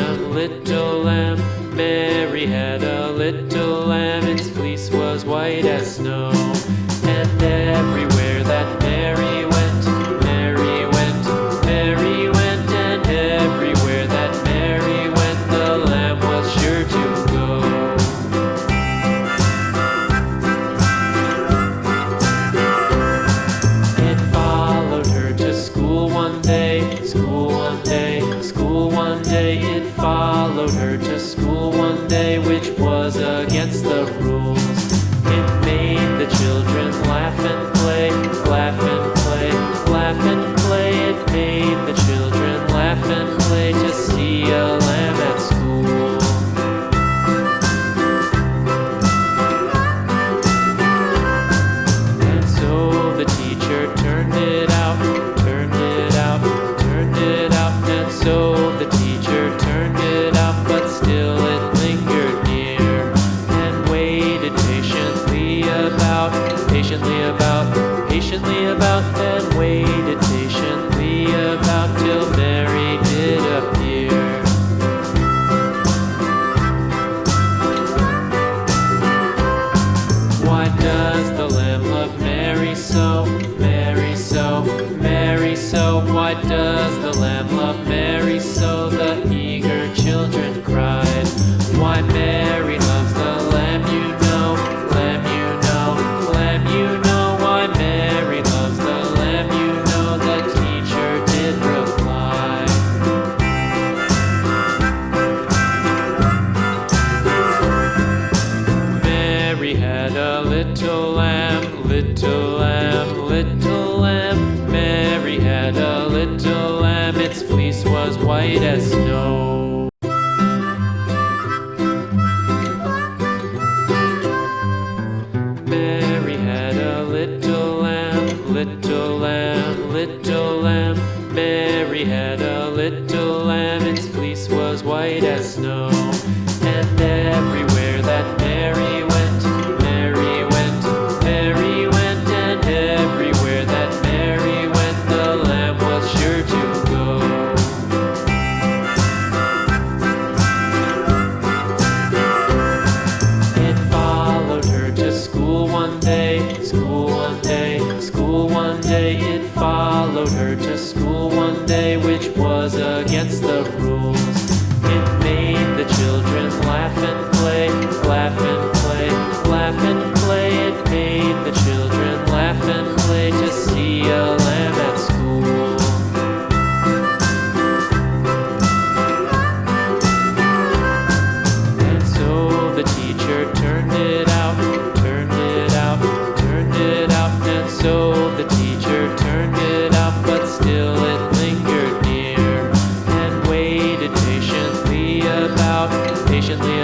lamb, little lamb. Mary had a little lamb, its fleece was white as snow. And everywhere that Mary went, Mary went, Mary went. And everywhere that Mary went, the lamb was sure to go. It followed her to school one day, school one day, school one day. It followed her to school one day, which was against the rules. It made the children laugh and play, laugh and play, laugh and play. It made the children laugh and play to see a lamb at school. And so the teacher turned it out, turned it out, turned it out. And so the teacher turned it out, but still it lingered near and waited patiently about, patiently about, then waited patiently about till Mary did appear. Why does the lamb love Mary so, Mary so, Mary so? Why does the lamb love Mary so? The eager children cried. Why Mary loves the lamb, you know, lamb, you know, lamb, you know. Why Mary loves the lamb, you know, the teacher did reply. Mary had a little lamb, little lamb, little lamb. Mary had a little lamb, its fleece was white as snow. Mary had a little lamb, little lamb, little lamb. Mary had a little lamb, its fleece was white as snow.